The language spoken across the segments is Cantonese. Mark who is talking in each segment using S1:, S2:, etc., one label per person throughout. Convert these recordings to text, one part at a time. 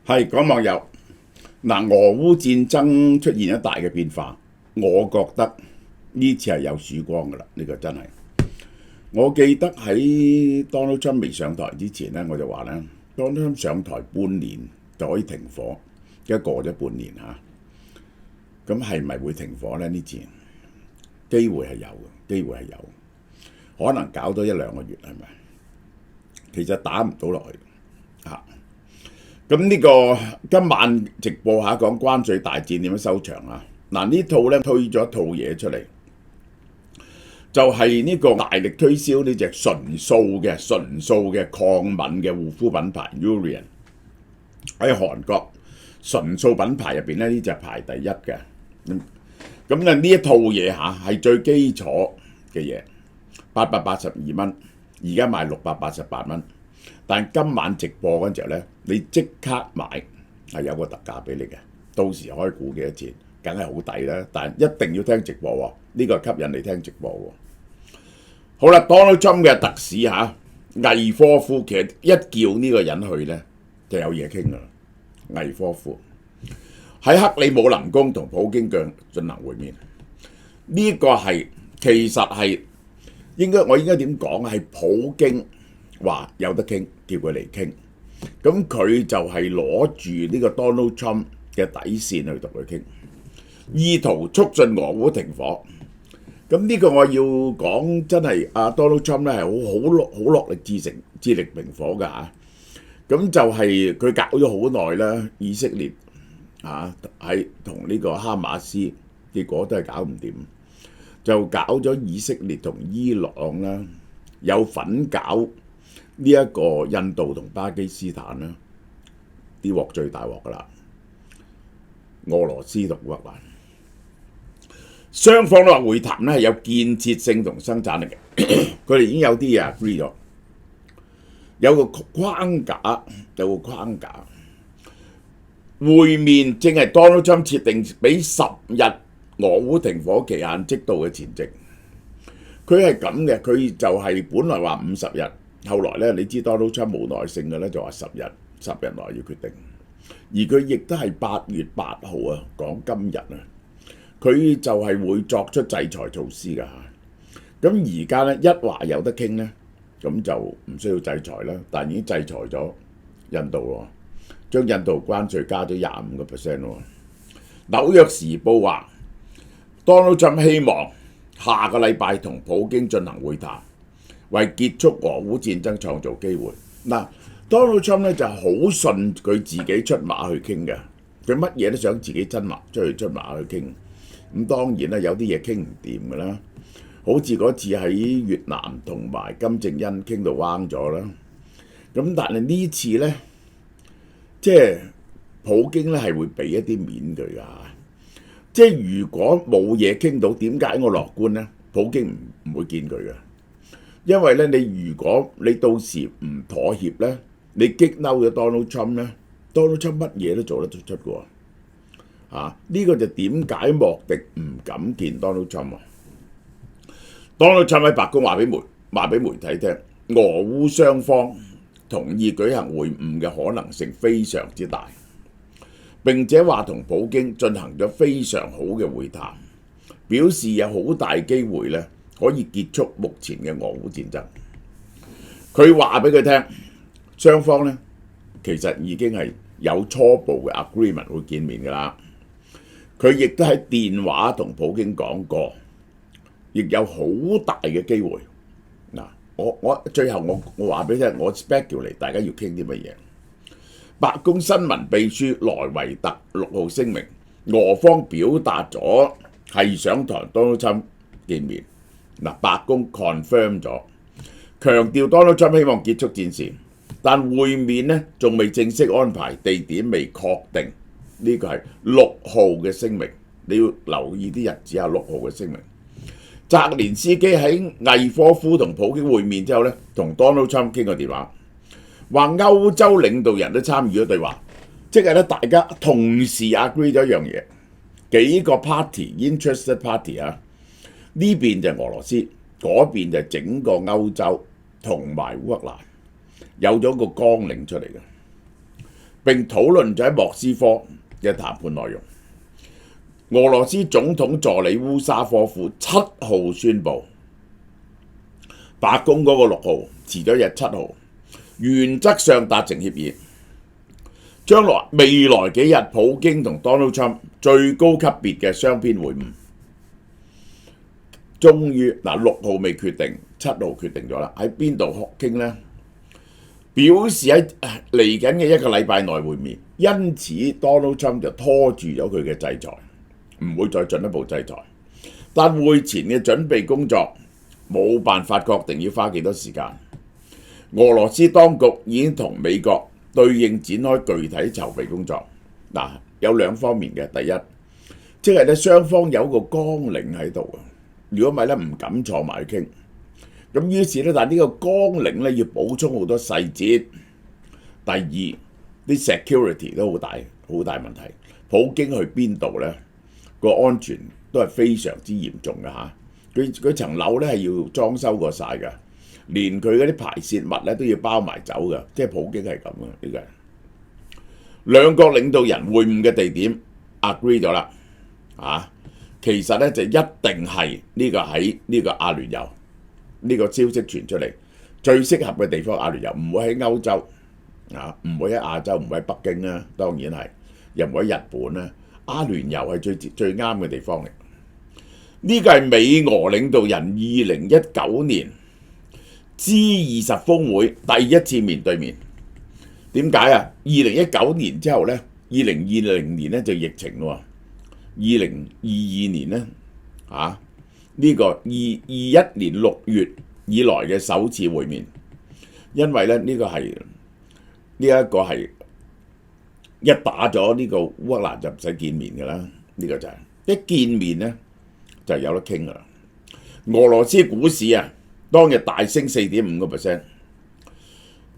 S1: 係講網友嗱，俄烏戰爭出現咗大嘅變化，我覺得呢次係有曙光噶啦，呢個真係。我記得喺 Donald Trump 未上台之前呢，我就話呢 Donald Trump 上台半年就可以停火，而家過咗半年嚇，咁係咪會停火呢？呢次機會係有嘅，機會係有，可能搞多一兩個月係咪？其實打唔到落去嚇。咁呢個今晚直播下講關稅大戰點樣收場啊？嗱，呢套咧推咗一套嘢出嚟，就係呢個大力推銷呢隻純素嘅抗敏嘅護膚品牌 Urian 喺韓國純素品牌入邊咧，呢隻排第一嘅。咁咧呢一套嘢嚇係最基礎嘅嘢，882蚊，而家賣688蚊。但今晚直播嗰陣時候咧，你即刻買係有個特價俾你嘅，到時可以估幾多錢，梗係好抵啦。但一定要聽直播喎，呢個吸引你聽直播喎。好啦，Donald Trump 嘅特使嚇魏科夫，其實一叫呢個人去咧就有嘢傾㗎啦。魏科夫喺克里姆林宮同普京進行會面，呢個係其實係我應該點講啊？係普京話有得傾，叫佢嚟傾，咁佢就係攞住呢個 Donald Trump 嘅底線去同佢傾，意圖促進俄烏停火。咁呢個我要講真係Donald Trump 咧係好落力致力平火㗎嚇。咁就係佢搞咗好耐啦，以色列喺同呢個哈馬斯，結果都係搞唔掂，就搞咗以色列同伊朗啦，有份搞呢一個印度同巴基斯坦啦，啲鑊最大鑊㗎啦，俄羅斯同烏克蘭，雙方都話會談咧係有建設性同生產力嘅，佢哋已經有啲嘢 agree 咗，有個框架。會面正係 Donald Trump 設定俾10日俄烏停火期限即到嘅前夕，佢係咁嘅，佢就係本來話50日。後來咧，你知 Donald Trump 冇耐性嘅咧，就話10日內要決定。而佢亦都係8月8號啊，講今日啊，佢就係會作出制裁措施㗎。咁而家咧一話有得傾咧，咁就唔需要制裁啦。但已經制裁咗印度咯，將印度關稅加咗25%咯。紐約時報話 Donald Trump 希望下個禮拜同普京進行會談，為結束俄烏戰爭創造機會。Donald Trump 咧就好信佢自己出馬去傾嘅，佢乜嘢都想自己出馬去傾。咁當然啦，有啲嘢傾唔掂㗎啦，好似嗰次喺越南同埋金正恩傾到彎咗啦。咁但係呢次咧，即係普京咧係會俾一啲面佢㗎。即係如果冇嘢傾到，點解我樂觀咧？普京唔會見佢嘅。因為咧，如果你到時唔妥協咧，你激嬲咗 Donald Trump 咧 ，Donald Trump 乜嘢都做得出嘅喎。呢個就點解莫迪唔敢見 Donald Trump 啊 ？Donald Trump 喺白宮話俾媒體聽，俄烏雙方同意舉行會晤嘅可能性非常之大，並且話同普京進行咗非常好嘅會談，表示有好大機會咧，可以結束目前嘅俄烏戰爭。佢話俾佢聽，雙方咧其實已經係有初步嘅 agreement 會見面㗎啦。佢亦都喺電話同普京講過，亦有好大嘅機會。我最後我話俾你聽，我 speculate 大家要傾啲乜嘢。白宮新聞秘書萊維特6號聲明，俄方表達咗係想同 Donald Trump 見面。白宮 confirm 咗，強調 Donald Trump 希望結束戰事，但會面呢仲未正式安排，地點未確定。呢個係6號嘅聲明，你要留意啲日子啊。6號嘅聲明，澤連斯基喺魏科夫同普京會面之後呢，同 Donald Trump 傾過電話，話歐洲領導人都參與咗對話，即係咧大家同時 agree 咗一樣嘢，幾個 interested party 啊。呢邊就係俄羅斯，嗰邊就係整個歐洲同埋烏克蘭，有咗個綱領出嚟嘅。並討論咗喺莫斯科嘅談判內容。俄羅斯總統助理烏沙科夫7號宣布，白宮嗰個6號遲咗日7號，原則上達成協議，將來未來幾日普京同 Donald Trump 最高級別嘅雙邊會晤，終於6號未決定，7號決定咗啦。喺邊度傾呢？表示喺嚟緊嘅1個禮拜內會面，因此 Donald Trump 就拖住咗佢嘅制裁，唔會再進一步制裁。但會前嘅準備工作冇辦法確定要花幾多時間。俄羅斯當局已經同美國對應展開具體籌備工作。有兩方面嘅，第一，即係咧雙方有個綱領喺度啊。如果唔係咧，唔敢坐埋去傾。咁於是咧，但係呢個綱領咧要補充好多細節。第二，啲 security 都好大問題。普京去邊度咧，個安全都係非常之嚴重嘅嚇。佢層樓咧係要裝修過晒嘅，連佢嗰啲排泄物咧都要包埋走嘅。即係普京係咁啊！呢個兩國領導人會晤嘅地點 agree 咗啦嚇。其實咧就一定係呢個喺呢個阿聯酋。呢個消息傳出嚟，最適合嘅地方阿聯酋，唔會喺歐洲唔會喺亞洲，唔會喺北京啦，當然係，又唔會喺日本啦。阿聯酋係最啱嘅地方嚟。呢個係美俄領導人2019年 G20 峰會第一次面對面。點解啊？2019年之後呢，2020年呢就疫情咯，2022年呢呢個2021年6月以來嘅首次會面，因為咧呢個係一打咗呢個烏克蘭就唔使見面㗎啦，呢個就係一見面咧就有得傾㗎啦。俄羅斯股市啊，當日大升4.5%，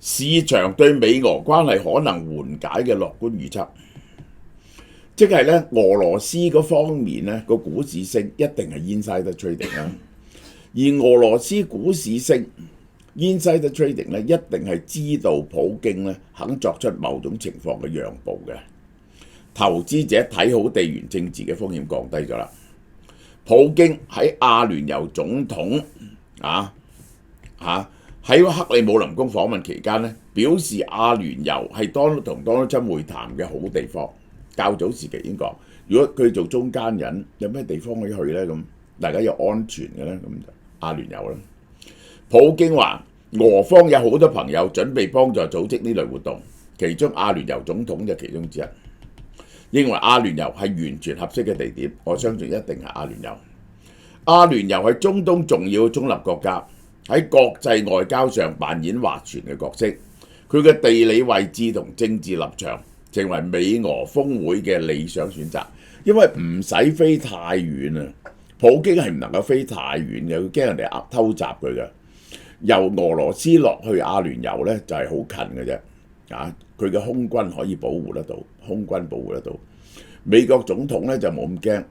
S1: 市場對美俄關係可能緩解嘅樂觀預測。即係咧，俄羅斯嗰方面咧個股市升，一定係 insider trading 啦。而俄羅斯股市升 ，insider trading 咧一定係知道普京咧肯作出某種情況嘅讓步嘅。投資者睇好地緣政治嘅風險降低咗啦。普京喺阿聯酋總統喺克里姆林宮訪問期間咧，表示阿聯酋係同 Donald Trump 會談嘅好地方。較早時期已經講，如果佢做中間人，有咩地方可以去呢？咁大家又安全嘅呢？咁就阿聯酋啦。普京話俄方有好多朋友準備幫助組織呢類活動，其中阿聯酋總統就其中之一，認為阿聯酋係完全合適嘅地點。我相信一定係阿聯酋。阿聯酋係中東重要嘅中立國家，喺國際外交上扮演斡旋嘅角色。佢嘅地理位置同政治立場成為美俄峰會嘅理想選擇，因為唔使飛太遠啊！普京係唔能夠飛太遠嘅，佢驚人哋偷襲佢嘅。由俄羅斯落去阿聯酋咧就係好近嘅啫，佢嘅空軍可以保護得到，空軍保護得到。美國總統咧就冇咁驚，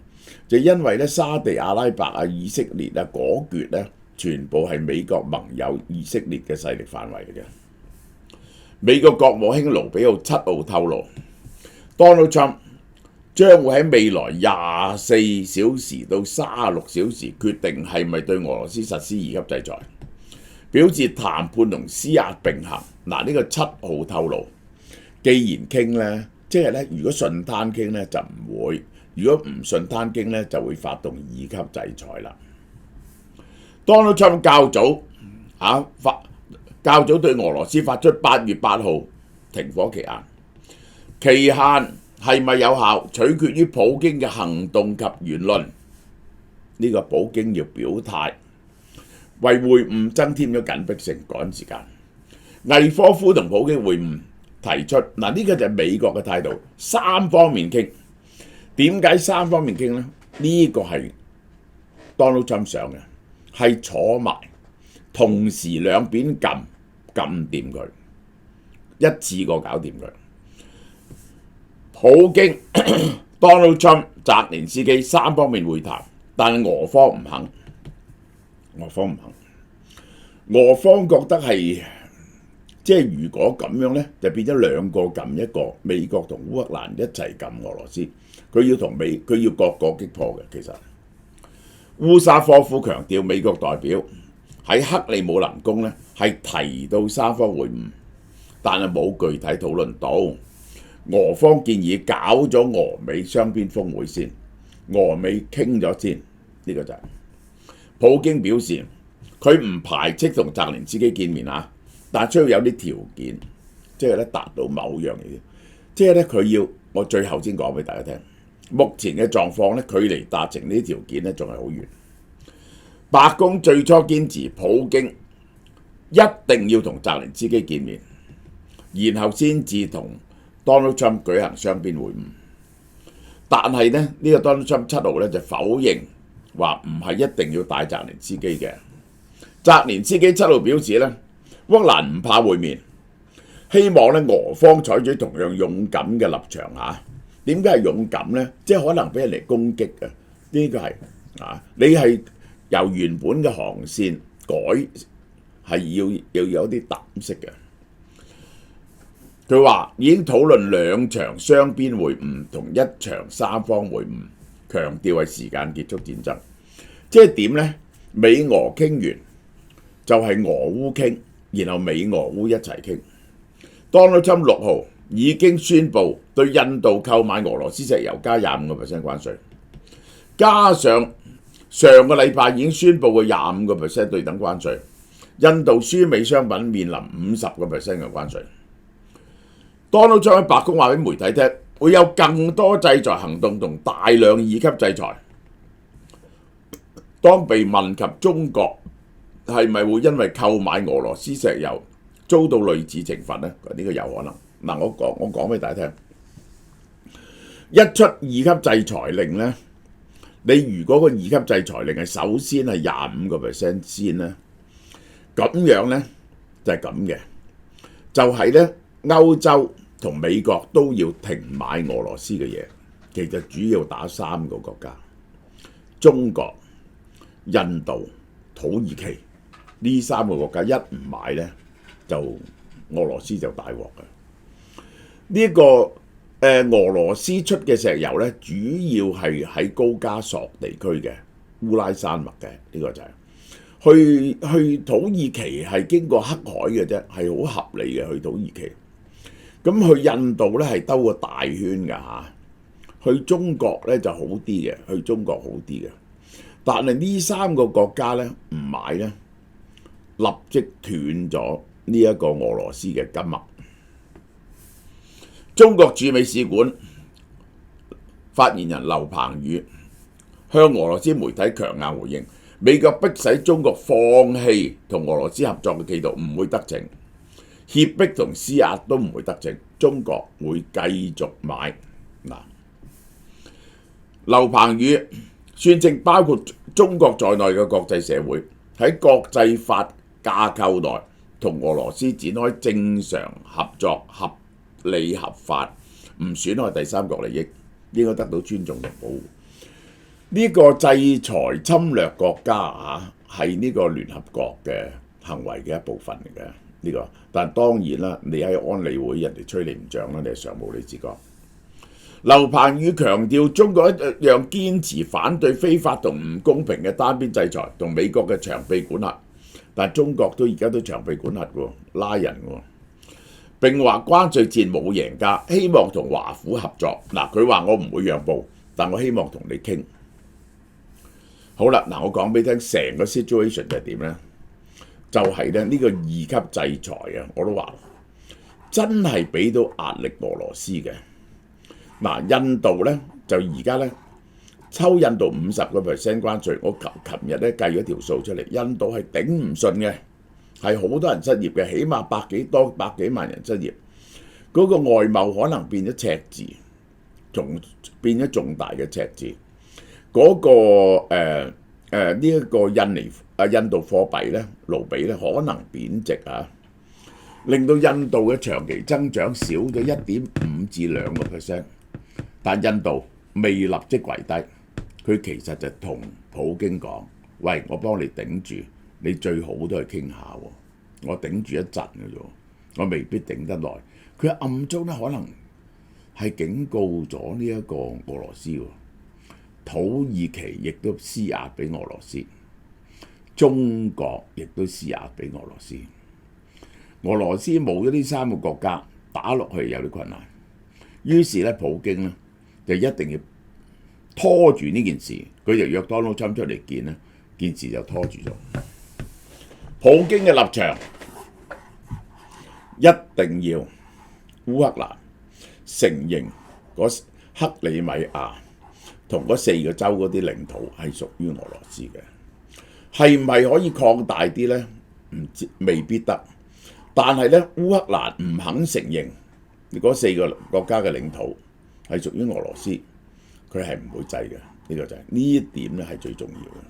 S1: 就因為咧沙地阿拉伯啊、以色列啊嗰橛咧，全部係美國盟友以色列嘅勢力範圍嚟嘅。美國國務卿盧比奧7號透露 ，Donald Trump 將會喺未來24小時到36小時決定係咪對俄羅斯實施2級制裁，表示談判同施壓並行。呢個7號透露，既然傾呢，即係咧，如果順攤傾呢就唔會，如果唔順攤傾呢就會發動2級制裁啦。Donald Trump 較早對俄羅斯發出8月8號停火期限，期限係咪有效，取決於普京嘅行動及言論。呢個普京要表態，為會晤增添咗緊迫性，趕時間。魏科夫同普京會晤提出，呢個就係美國嘅態度，三方面傾。點解三方面傾呢？呢個係 Donald Trump 上嘅，係坐埋，同時兩邊撳掂佢，一次過搞掂佢。普京、Donald Trump、澤連斯基三方面會談，但俄方唔肯。俄方覺得係即係如果咁樣呢，就變咗兩個撳一個，美國同烏克蘭一齊撳俄羅斯，佢要各個擊破嘅。其實烏沙科夫強調，美國代表喺克里姆林宮呢係提到三方會晤，但係冇具體討論到。俄方建議搞咗俄美雙邊峰會先，俄美傾咗先，呢個就係。普京表示佢唔排斥同澤連斯基見面啊，但係需要有啲條件，即係咧達到某樣嘢，即係咧佢要我最後先講俾大家聽。目前嘅狀況咧，距離達成呢啲條件咧仲係好遠。白宮最初堅持普京一定要同澤連斯基見面，然後先至同Donald Trump 舉行雙邊會晤，但係呢，呢個 Donald Trump 7號咧就否認話唔係一定要帶澤連斯基嘅。澤連斯基7號表示咧，烏克蘭唔怕會面，希望咧俄方採取同樣勇敢嘅立場嚇。點解係勇敢呢？即係可能俾人嚟攻擊嘅，呢個係你係由原本嘅航線改，係要有啲膽識嘅。佢話已經討論2場雙邊會晤同1場三方會晤，強調係時間結束戰爭。即係點呢？美俄傾完就係俄烏傾，然後美俄烏一齊傾。Donald Trump 6號已經宣布對印度購買俄羅斯石油加25% 關稅，加上上個禮拜已經宣布嘅25% 對等關稅，印度輸美商品面臨50% 嘅關稅。Donald Trump 喺白宮話俾媒體聽，會有更多制裁行動同大量2級制裁。當被問及中國係咪會因為購買俄羅斯石油遭到類似懲罰呢？呢個有可能。嗱，我講俾大家聽，一出2級制裁令呢，你如果個2級制裁令係首先係25% 先呢，咁樣呢就係咁嘅，就係呢。歐洲同美國都要停買俄羅斯嘅嘢，其實主要打3個國家：中國、印度、土耳其。呢3個國家一唔買呢，就俄羅斯就大鑊嘅。呢個俄羅斯出嘅石油呢，主要係喺高加索地區嘅烏拉山脈嘅，呢個就係去土耳其係經過黑海嘅啫，係好合理嘅去土耳其。咁去印度咧係兜個大圈㗎嚇，去中國咧就好啲嘅，去中國好啲嘅。但係呢3個國家咧唔買咧，立即斷咗呢一個俄羅斯嘅金脈。中國駐美使館發言人劉鵬宇向俄羅斯媒體強硬回應，美國迫使中國放棄同俄羅斯合作嘅企圖唔會得逞。脅迫同施壓都唔會得逞，中國會繼續買。嗱，劉鵬宇宣稱，包括中國在內嘅國際社會喺國際法架構內同俄羅斯展開正常合作，合理合法，唔損害第三國利益，應該得到尊重同保護。呢個制裁侵略國家係呢個聯合國嘅行為嘅一部分嚟嘅。呢個，但當然啦，你喺安理會人哋吹你唔脹啦，你係常務理事國。劉鵬宇強調，中國一樣堅持反對非法同唔公平嘅單邊制裁同美國嘅長臂管轄，但中國而家都長臂管轄喎，拉人喎。並話關稅戰冇贏家，希望同華府合作。嗱，佢話我唔會讓步，但我希望同你傾。好啦，嗱，我講俾你聽，成個 situation 就係點呢？就係咧呢個2級制裁啊，我都話真係俾到壓力俄羅斯嘅。嗱，印度咧就而家咧抽印度50% 關稅，我琴日咧計咗條數出嚟，印度係頂唔順嘅，係好多人失業嘅，起碼百幾萬人失業。嗰個外貿可能變咗赤字，變咗重大嘅赤字。嗰個呢一個印度貨幣咧，盧比咧可能貶值啊，令到印度嘅長期增長少咗1.5至2%。但印度未立即跪低，佢其實就同普京講：喂，我幫你頂住，你最好都係傾下喎，我頂住一陣嘅啫。我未必頂得耐。佢暗中咧可能係警告咗呢一個俄羅斯喎，土耳其亦都施壓俾俄羅斯，中國亦都施壓俾俄羅斯。俄羅斯冇咗呢3個國家，打落去有啲困難。於是咧，普京咧就一定要拖住呢件事，佢就約 Donald Trump 出嚟見咧，件事就拖住咗。普京嘅立場一定要烏克蘭承認嗰克里米亞同嗰4個州嗰啲領土係屬於俄羅斯嘅，係咪可以擴大啲呢？唔知，未必得。但係咧，烏克蘭唔肯承認嗰4個國家嘅領土係屬於俄羅斯，佢係唔會制嘅。呢個就係呢一點咧係最重要嘅。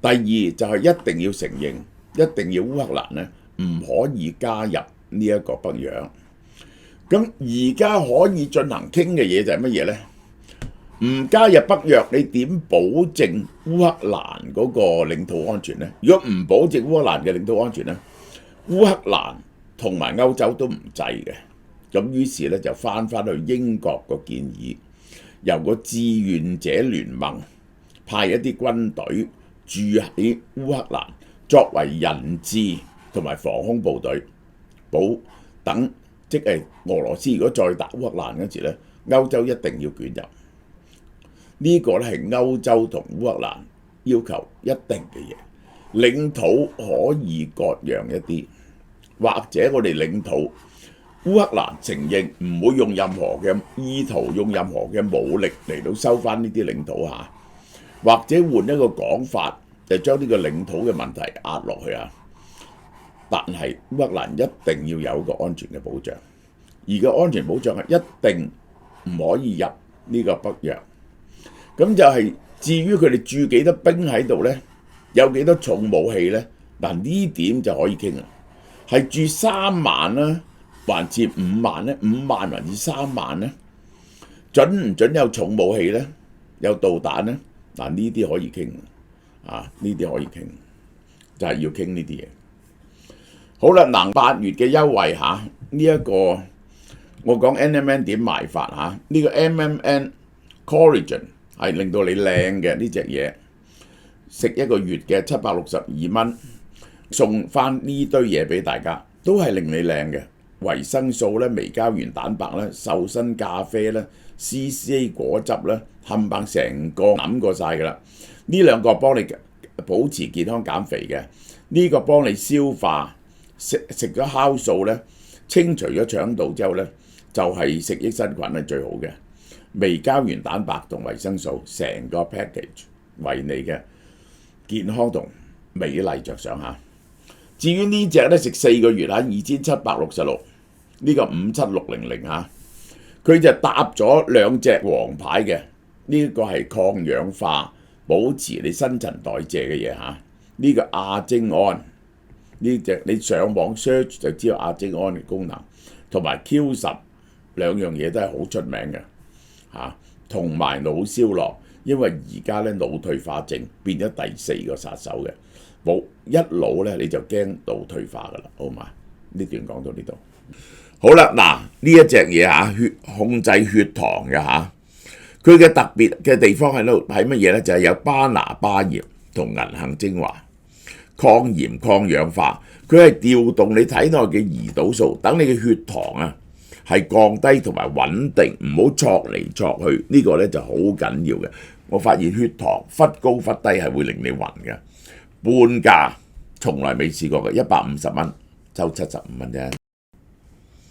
S1: 第二就係一定要承認，一定要烏克蘭咧唔可以加入呢一個北約。咁而家可以進行傾嘅嘢就係乜嘢呢？唔加入北約，你點保證烏克蘭嗰個領土安全呢？如果唔保證烏克蘭嘅領土安全呢，烏克蘭同埋歐洲都唔制嘅。咁於是咧就翻去英國個建議，由個志願者聯盟派一啲軍隊駐喺烏克蘭，作為人質同埋防空部隊，等即係俄羅斯如果再打烏克蘭嗰時咧，歐洲一定要捲入。呢個咧係歐洲同烏克蘭要求一定嘅嘢，領土可以割讓一啲，或者我哋領土烏克蘭承認唔會用任何嘅意圖，用任何嘅武力嚟到收翻呢啲領土嚇，或者換一個講法，就將呢個領土嘅問題壓落去啊。但係烏克蘭一定要有一個安全嘅保障，而個安全保障係一定唔可以入呢個北約。咁就係至於佢哋駐幾多兵喺度呢？有幾多重武器呢？嗱，呢點就可以傾啦。係駐3萬啦，還是5萬呢？5萬還是3萬呢？準唔準有重武器呢？有導彈呢？嗱，呢啲可以傾啊，呢啲可以傾，就係要傾呢啲嘢。好啦，嗱，8月嘅優惠嚇，呢一個我講 NMN 點賣法嚇，呢個 MMN Collagen 係令到你靚嘅呢隻嘢，食1個月嘅762蚊，送翻呢堆嘢俾大家，都係令你靚嘅。維生素咧、微膠原蛋白咧、瘦身咖啡咧、CCA 果汁咧，冚唪唥成個諗過晒㗎啦。呢2個幫你保持健康減肥嘅，呢個幫你消化，食咗酵素咧，清除咗腸道之後咧，就係食益生菌係最好嘅。微膠原蛋白同維生素成個 package 為你嘅健康同美麗着想嚇。至於呢隻咧，食4個月嚇，2766，呢個57600嚇，佢就搭咗2隻黃牌嘅，呢個係抗氧化、保持你新陳代謝嘅嘢嚇。呢個亞精胺，呢隻你上網 search 就知道亞精胺嘅功能，同埋 Q10 兩樣嘢都係好出名嘅嚇，同埋腦消樂，因為而家咧腦退化症變咗第4個殺手嘅。冇一老咧你就驚腦退化噶啦，好嘛？呢段講到呢度，好啦，嗱呢一隻嘢嚇，控制血糖嘅嚇，佢嘅特別嘅地方喺度係乜嘢咧？就係有巴拿巴葉同銀杏精華，抗炎抗氧化，佢係調動你體內嘅胰島素，等你嘅血糖啊係降低同埋穩定，唔好挫嚟挫去，呢個咧就好緊要嘅。我發現血糖忽高忽低係會令你暈嘅。半價從來未試過嘅，150蚊，收75蚊啫。